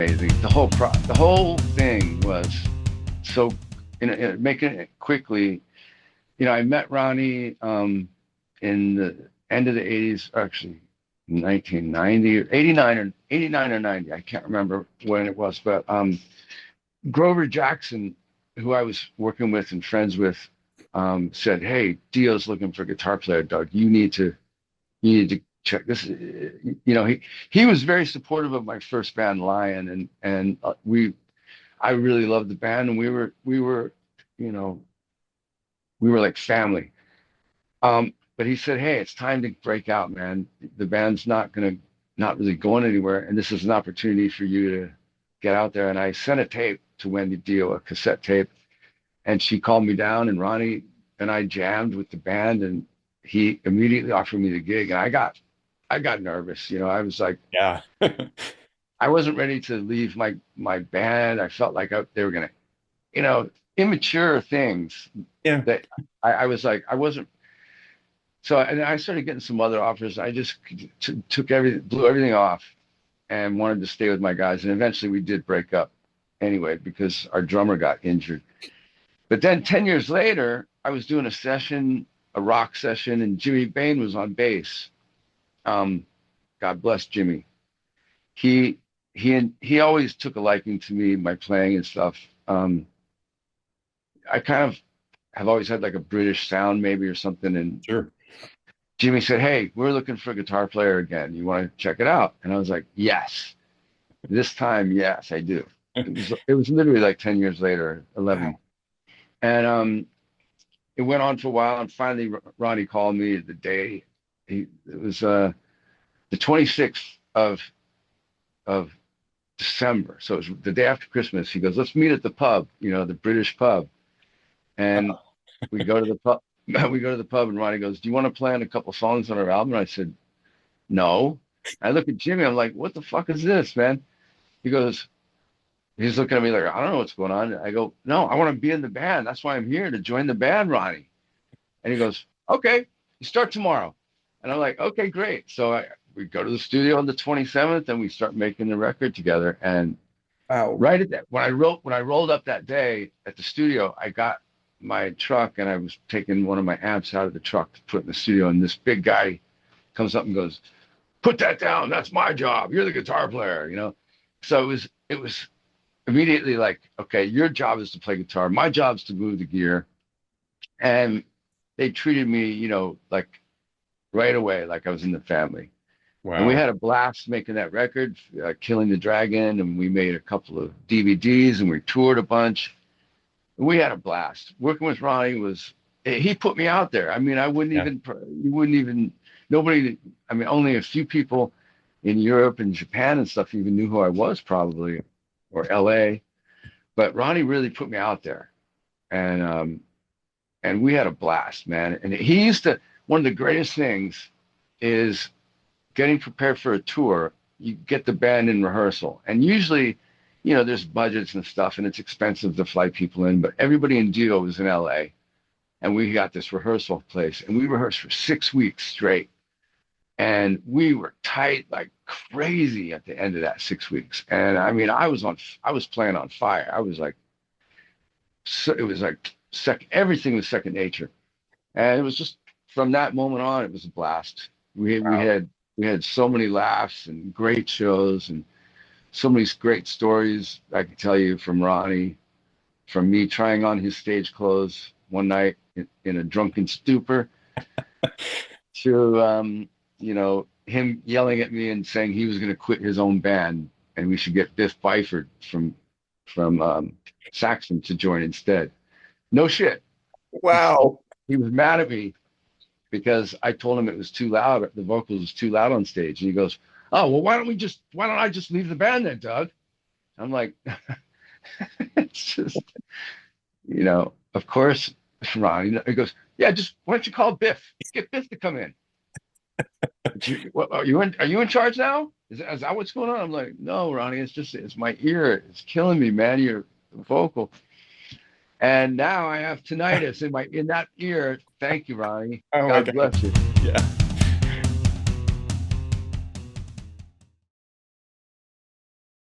amazing. The whole thing was so, making it quickly. I met Ronnie in the end of the 80s, actually 1990, 89 or 90. I can't remember when it was, but Grover Jackson, who I was working with and friends with, said, "Hey, Dio's looking for a guitar player, Doug. You need to check this." He was very supportive of my first band, Lion, and I really loved the band, and you know we were like family. But he said, "Hey, it's time to break out, man. The band's not really going anywhere, and this is an opportunity for you to get out there." And I sent a tape to Wendy Dio, a cassette tape, and she called me down, and Ronnie and I jammed with the band, and he immediately offered me the gig, and I got nervous. I was like, Yeah. I wasn't ready to leave my band. I felt like they were gonna, immature things Yeah. that I was like, I wasn't. So, and I started getting some other offers. I just took everything, blew everything off, and wanted to stay with my guys. And eventually, we did break up anyway because our drummer got injured. But then 10 years later, I was doing a rock session, and Jimmy Bain was on bass. Um, God bless Jimmy. He always took a liking to me, my playing and stuff. I kind of have always had like a British sound, maybe, or something. And Sure. Jimmy said, "Hey, we're looking for a guitar player again. You want to check it out?" And I was like, "Yes, this time, yes, I do." It was literally like 10 years later, 11. Wow. And it went on for a while, and finally Ronnie called me the day it was the 26th of December. So it was the day after Christmas. He goes, "Let's meet at the pub, the British pub." And Uh-oh. we go to the pub. We go to the pub, and Ronnie goes, "Do you want to play on a couple songs on our album?" And I said, "No." I look at Jimmy. I'm like, "What the fuck is this, man?" He goes, he's looking at me like, "I don't know what's going on." I go, "No, I want to be in the band. That's why I'm here, to join the band, Ronnie." And he goes, "Okay, you start tomorrow." And I'm like, "Okay, great." So we go to the studio on the 27th, and we start making the record together. And Wow. right at that, when I rolled up that day at the studio, I got my truck, and I was taking one of my amps out of the truck to put in the studio. And this big guy comes up and goes, "Put that down. That's my job. You're the guitar player." So it was immediately like, okay, your job is to play guitar. My job is to move the gear. And they treated me, like right away, like I was in the family. And we Wow. had a blast making that record, Killing the Dragon, and we made a couple of DVDs, and we toured a bunch. And we had a blast. Working with Ronnie he put me out there. I mean, Yeah. you wouldn't even, nobody, I mean, only a few people in Europe and Japan and stuff even knew who I was, probably, or LA. But Ronnie really put me out there. And we had a blast, man. And he used to, one of the greatest things is getting prepared for a tour. You get the band in rehearsal, and usually, there's budgets and stuff, and it's expensive to fly people in. But everybody in Dio was in LA, and we got this rehearsal place, and we rehearsed for 6 weeks straight, and we were tight like crazy at the end of that 6 weeks. And I mean, I was playing on fire. I was like, so it was like everything was second nature. And it was just from that moment on, it was a blast. We we Wow. had we had so many laughs and great shows, and so many great stories I could tell you from Ronnie, from me trying on his stage clothes one night in a drunken stupor, to him yelling at me and saying he was going to quit his own band, and we should get Biff Byford from Saxon to join instead. No shit. Wow. He was mad at me because I told him it was too loud. The vocals was too loud on stage. And he goes, "Oh, well, why don't I just leave the band then, Doug?" I'm like, it's just, of course, Ron. He goes, "Yeah, just why don't you call Biff? Get Biff to come in." Are you in charge now? Is that what's going on? I'm like, "No, Ronnie, it's my ear. It's killing me, man. Your vocal." And now I have tinnitus in that ear. Thank you, Ronnie. Oh my God God. bless you. Yeah.